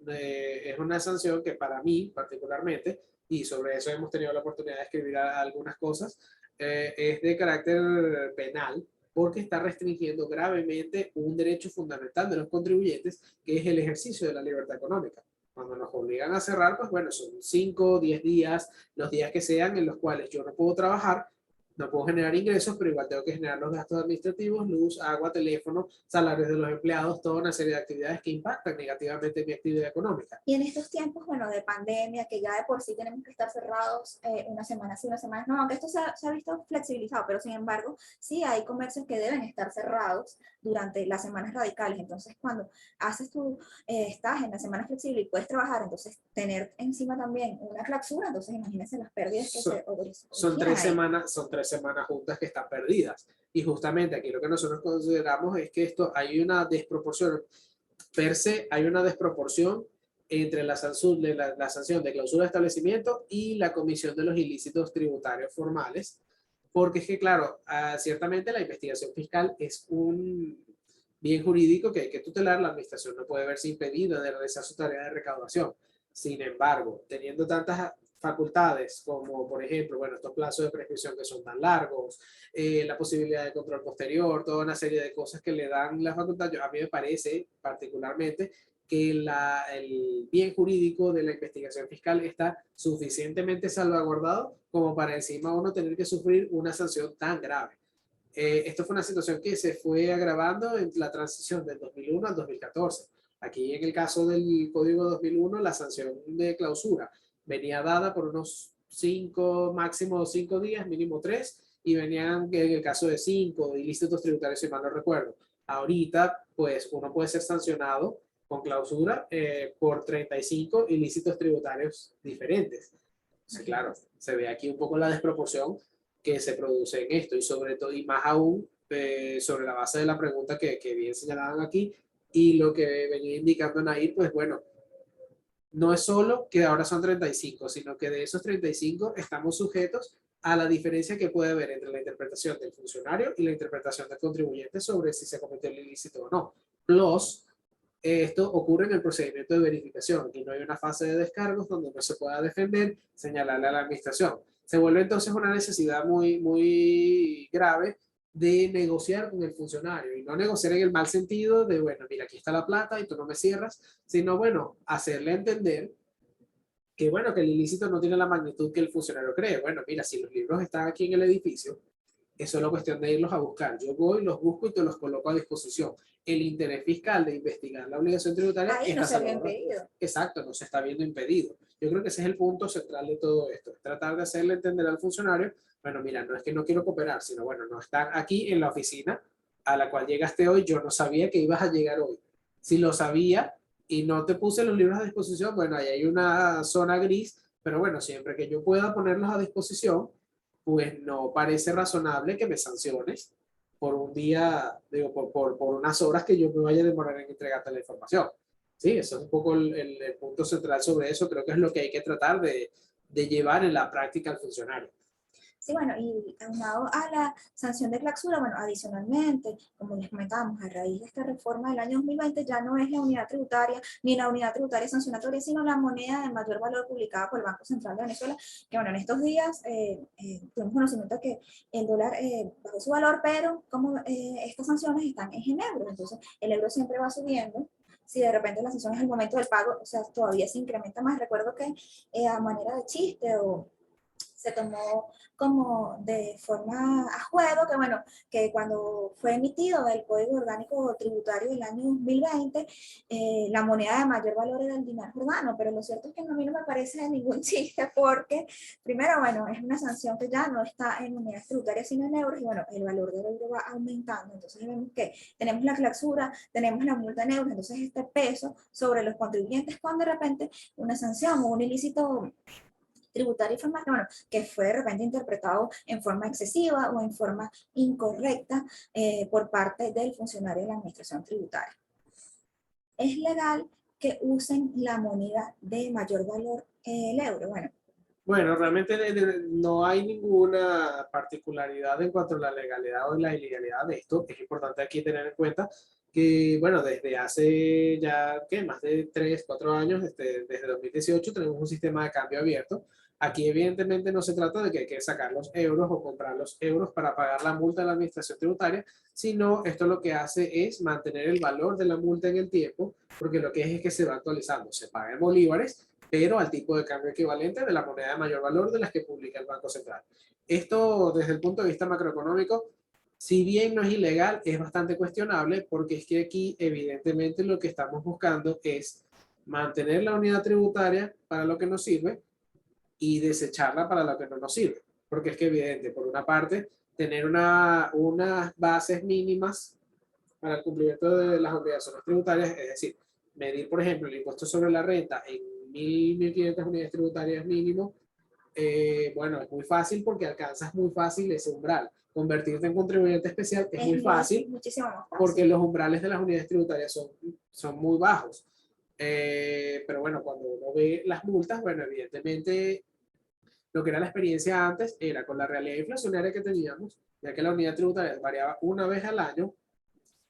es una sanción que para mí particularmente, y sobre eso hemos tenido la oportunidad de escribir algunas cosas, es de carácter penal, porque está restringiendo gravemente un derecho fundamental de los contribuyentes, que es el ejercicio de la libertad económica. Cuando nos obligan a cerrar, pues bueno, son 5, 10 días, los días que sean en los cuales yo no puedo trabajar, no puedo generar ingresos, pero igual tengo que generar los gastos administrativos, luz, agua, teléfono, salarios de los empleados, toda una serie de actividades que impactan negativamente en mi actividad económica. Y en estos tiempos, bueno, de pandemia, que ya de por sí tenemos que estar cerrados una semana sí, una semana no, aunque esto se ha visto flexibilizado, pero sin embargo, sí hay comercios que deben estar cerrados durante las semanas radicales. Entonces, cuando estás en la semana flexible y puedes trabajar, entonces tener encima también una clausura, entonces imagínense las pérdidas que se son 3 semanas juntas que están perdidas. Y justamente aquí lo que nosotros consideramos es que hay una desproporción. Per se, hay una desproporción entre la sanción de clausura de establecimiento y la comisión de los ilícitos tributarios formales. Porque es que, claro, ciertamente la investigación fiscal es un bien jurídico que hay que tutelar. La administración no puede verse impedida de realizar su tarea de recaudación. Sin embargo, teniendo tantas facultades como, por ejemplo, bueno, estos plazos de prescripción que son tan largos, la posibilidad de control posterior, toda una serie de cosas que le dan la facultad, a mí me parece particularmente que el bien jurídico de la investigación fiscal está suficientemente salvaguardado como para encima uno tener que sufrir una sanción tan grave. Esto fue una situación que se fue agravando en la transición del 2001 al 2014. Aquí en el caso del Código 2001, la sanción de clausura venía dada por unos 5, máximo 5 días, mínimo 3, y venían en el caso de 5 ilícitos tributarios, si mal no recuerdo. Ahorita, pues uno puede ser sancionado con clausura por 35 ilícitos tributarios diferentes. Entonces, claro, se ve aquí un poco la desproporción que se produce en esto, y sobre todo, y más aún, sobre la base de la pregunta que bien señalaban aquí, y lo que venía indicando Nair, pues bueno, no es solo que ahora son 35, sino que de esos 35 estamos sujetos a la diferencia que puede haber entre la interpretación del funcionario y la interpretación del contribuyente sobre si se cometió el ilícito o no. Plus, esto ocurre en el procedimiento de verificación. Aquí no hay una fase de descargos donde no se pueda defender, señalarle a la administración. Se vuelve entonces una necesidad muy grave de negociar con el funcionario y no negociar en el mal sentido de, bueno, mira, aquí está la plata y tú no me cierras, sino, bueno, hacerle entender que, bueno, que el ilícito no tiene la magnitud que el funcionario cree. Bueno, mira, si los libros están aquí en el edificio, es solo cuestión de irlos a buscar. Yo voy, los busco y te los coloco a disposición. El interés fiscal de investigar la obligación tributaria Ahí no está se había salvaguardado. impedido. Exacto, no se está viendo impedido. Yo creo que ese es el punto central de todo esto, es tratar de hacerle entender al funcionario, bueno, mira, no es que no quiero cooperar, sino bueno, no están aquí en la oficina a la cual llegaste hoy, yo no sabía que ibas a llegar hoy. Si lo sabía y no te puse los libros a disposición, bueno, ahí hay una zona gris, pero bueno, siempre que yo pueda ponerlos a disposición, pues no parece razonable que me sanciones por un día, digo, por unas horas que yo me vaya a demorar en entregarte la información. Sí, eso es un poco el punto central sobre eso. Creo que es lo que hay que tratar de llevar en la práctica al funcionario. Sí, bueno, y aunado a la sanción de clausura, bueno, adicionalmente, como les comentábamos, a raíz de esta reforma del año 2020, ya no es la unidad tributaria ni la unidad tributaria sancionatoria, sino la moneda de mayor valor publicada por el Banco Central de Venezuela, que bueno, en estos días tuvimos conocimiento de que el dólar bajó su valor, pero como estas sanciones están en euros, entonces el euro siempre va subiendo. Si de repente la sanción es el momento del pago, o sea, todavía se incrementa más. Recuerdo que a manera de chiste o se tomó como de forma a juego, que bueno, que cuando fue emitido el Código Orgánico Tributario del año 2020, la moneda de mayor valor era el dinar jordano, pero lo cierto es que a mí no me parece ningún chiste porque, primero, bueno, es una sanción que ya no está en unidades tributarias sino en euros y bueno, el valor del euro va aumentando, entonces vemos que tenemos la clausura, tenemos la multa en euros, entonces este peso sobre los contribuyentes con de repente una sanción o un ilícito tributario informal, bueno, que fue de repente interpretado en forma excesiva o en forma incorrecta por parte del funcionario de la administración tributaria. ¿Es legal que usen la moneda de mayor valor, el euro? Bueno, realmente no hay ninguna particularidad en cuanto a la legalidad o la ilegalidad de esto. Es importante aquí tener en cuenta que, bueno, desde hace ya, ¿qué? Más de 3, 4 años, desde 2018 tenemos un sistema de cambio abierto. Aquí evidentemente no se trata de que hay que sacar los euros o comprar los euros para pagar la multa de la administración tributaria, sino esto lo que hace es mantener el valor de la multa en el tiempo, porque lo que es que se va actualizando. Se paga en bolívares, pero al tipo de cambio equivalente de la moneda de mayor valor de las que publica el Banco Central. Esto, desde el punto de vista macroeconómico, si bien no es ilegal, es bastante cuestionable porque es que aquí evidentemente lo que estamos buscando es mantener la unidad tributaria para lo que nos sirve y desecharla para lo que no nos sirve. Porque es que evidente, por una parte, tener unas bases mínimas para el cumplimiento de las obligaciones tributarias, es decir, medir, por ejemplo, el impuesto sobre la renta en 1.500 unidades tributarias mínimo, bueno, es muy fácil porque alcanzas muy fácil ese umbral. Convertirte en contribuyente especial es muy fácil muchísimo más fácil. porque los umbrales de las unidades tributarias son muy bajos. Pero bueno, cuando uno ve las multas, bueno, evidentemente lo que era la experiencia antes era con la realidad inflacionaria que teníamos, ya que la unidad tributaria variaba una vez al año,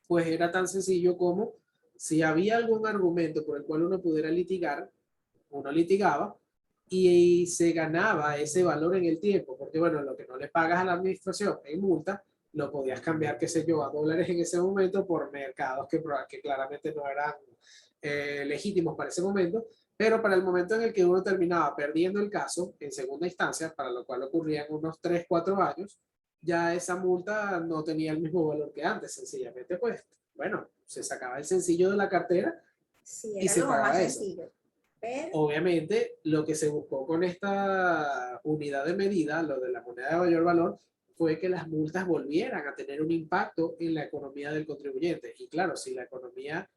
pues era tan sencillo como si había algún argumento por el cual uno pudiera litigar, uno litigaba y se ganaba ese valor en el tiempo, porque bueno, lo que no le pagas a la administración en multa, lo podías cambiar, qué sé yo, a dólares en ese momento por mercados que claramente no eran legítimos para ese momento, pero para el momento en el que uno terminaba perdiendo el caso en segunda instancia, para lo cual ocurrían unos 3, 4 años, ya esa multa no tenía el mismo valor que antes, sencillamente pues, bueno, se sacaba el sencillo de la cartera sí, y se como más pagaba eso. sencillo. Pero Obviamente, lo que se buscó con esta unidad de medida, lo de la moneda de mayor valor, fue que las multas volvieran a tener un impacto en la economía del contribuyente. Y claro, si la economía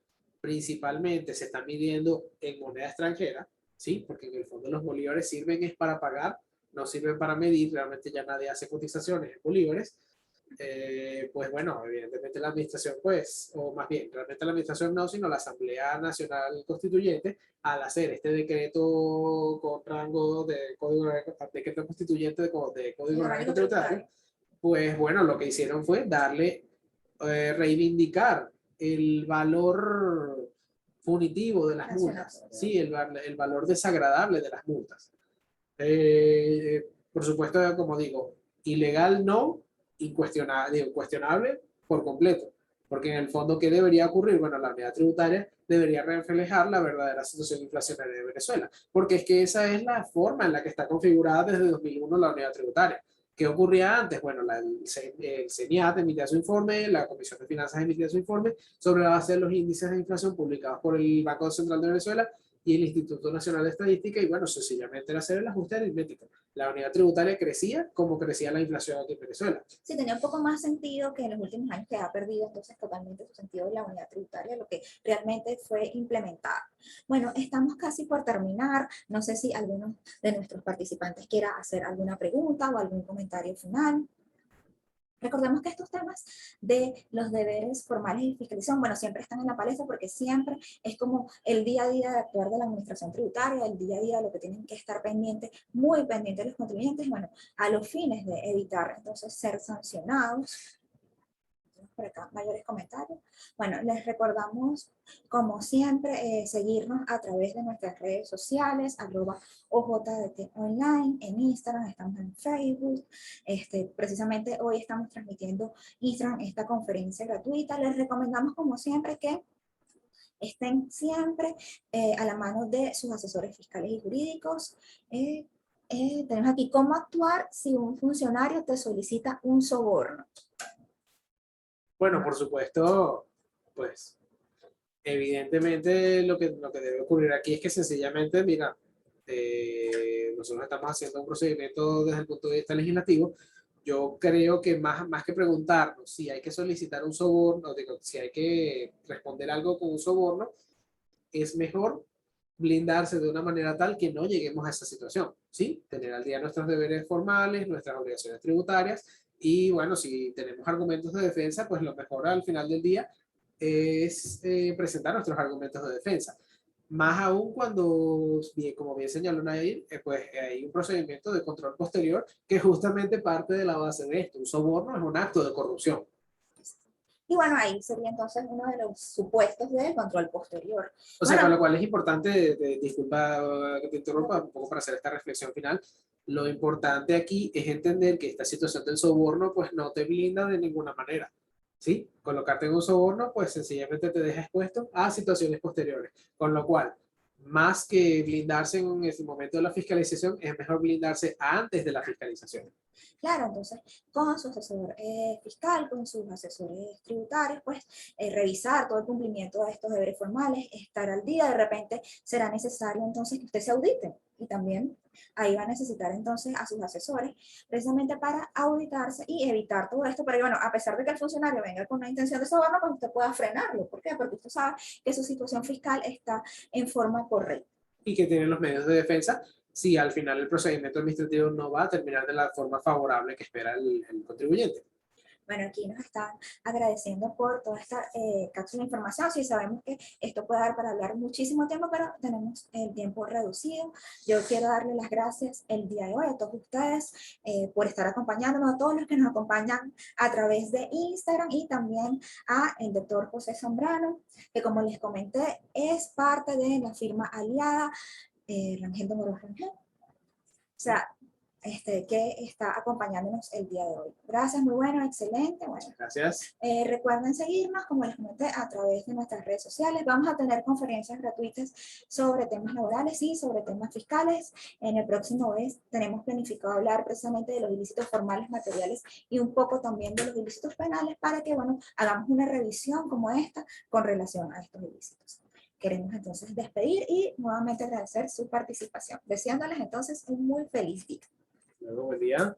principalmente se está midiendo en moneda extranjera, ¿sí? Porque en el fondo los bolívares sirven es para pagar, no sirven para medir, realmente ya nadie hace cotizaciones en bolívares. Pues bueno, evidentemente la administración, pues, o más bien, realmente la administración no, sino la Asamblea Nacional Constituyente, al hacer este decreto con rango de código, decreto constituyente de código orgánico tributario, pues bueno, lo que hicieron fue darle, reivindicar el valor punitivo de las multas, sí, el valor desagradable de las multas. Por supuesto, como digo, ilegal no, incuestionable, cuestionable por completo. Porque en el fondo, ¿qué debería ocurrir? Bueno, la unidad tributaria debería reflejar la verdadera situación inflacionaria de Venezuela. Porque es que esa es la forma en la que está configurada desde 2001 la unidad tributaria. ¿Qué ocurría antes? Bueno, el CENIAT emitía su informe, la Comisión de Finanzas emitía su informe sobre la base de los índices de inflación publicados por el Banco Central de Venezuela y el Instituto Nacional de Estadística, y bueno, sencillamente era hacer el ajuste aritmético. La unidad tributaria crecía como crecía la inflación aquí en Venezuela. Sí, tenía un poco más sentido que en los últimos años que ha perdido entonces totalmente su sentido de la unidad tributaria, lo que realmente fue implementada. Bueno, estamos casi por terminar. No sé si alguno de nuestros participantes quiera hacer alguna pregunta o algún comentario final. Recordemos que estos temas de los deberes formales y fiscalización, bueno, siempre están en la palestra porque siempre es como el día a día de actuar de la administración tributaria, el día a día de lo que tienen que estar pendientes, muy pendientes los contribuyentes, bueno, a los fines de evitar entonces ser sancionados. Por acá, mayores comentarios. Bueno, les recordamos, como siempre, seguirnos a través de nuestras redes sociales, @OJDT Online, en Instagram, estamos en Facebook. Precisamente hoy estamos transmitiendo Instagram esta conferencia gratuita. Les recomendamos, como siempre, que estén siempre a la mano de sus asesores fiscales y jurídicos. Tenemos aquí cómo actuar si un funcionario te solicita un soborno. Bueno, por supuesto, pues evidentemente lo que debe ocurrir aquí es que sencillamente, mira, nosotros estamos haciendo un procedimiento desde el punto de vista legislativo. Yo creo que más que preguntarnos si hay que solicitar un soborno, digo, si hay que responder algo con un soborno, es mejor blindarse de una manera tal que no lleguemos a esa situación, ¿sí? Tener al día nuestros deberes formales, nuestras obligaciones tributarias, y bueno, si tenemos argumentos de defensa, pues lo mejor al final del día es presentar nuestros argumentos de defensa. Más aún cuando, como bien señaló Nair, pues hay un procedimiento de control posterior que justamente parte de la base de esto. Un soborno es un acto de corrupción. Y bueno, ahí sería entonces uno de los supuestos del control posterior. O sea, Bueno, con lo cual es importante, disculpa que te interrumpa, un poco para hacer esta reflexión final, lo importante aquí es entender que esta situación del soborno pues no te blinda de ninguna manera, ¿sí? Colocarte en un soborno pues sencillamente te deja expuesto a situaciones posteriores, con lo cual, más que blindarse en ese momento de la fiscalización, es mejor blindarse antes de la fiscalización. claro, entonces con su asesor fiscal, con sus asesores tributarios, pues revisar todo el cumplimiento de estos deberes formales, estar al día. De repente será necesario entonces que usted se audite y también ahí va a necesitar entonces a sus asesores precisamente para auditarse y evitar todo esto. Pero bueno, a pesar de que el funcionario venga con una intención de soborno, pues usted pueda frenarlo. ¿Por qué? Porque usted sabe que su situación fiscal está en forma correcta. Y que tienen los medios de defensa si al final el procedimiento administrativo no va a terminar de la forma favorable que espera el contribuyente. Bueno, aquí nos están agradeciendo por toda esta cápsula de información. Sí, sabemos que esto puede dar para hablar muchísimo tiempo, pero tenemos el tiempo reducido. Yo quiero darle las gracias el día de hoy a todos ustedes por estar acompañándonos, a todos los que nos acompañan a través de Instagram y también a el doctor José Zambrano, que como les comenté, es parte de la firma aliada Rangel de Moro Rangel. O sea, que está acompañándonos el día de hoy. Gracias, muy bueno, excelente. Bueno, Gracias. Recuerden seguirnos, como les comenté, a través de nuestras redes sociales. Vamos a tener conferencias gratuitas sobre temas laborales y sobre temas fiscales. En el próximo mes tenemos planificado hablar precisamente de los ilícitos formales materiales y un poco también de los ilícitos penales para que, bueno, hagamos una revisión como esta con relación a estos ilícitos. Queremos entonces despedir y nuevamente agradecer su participación, deseándoles entonces un muy feliz día. Luego, buen día.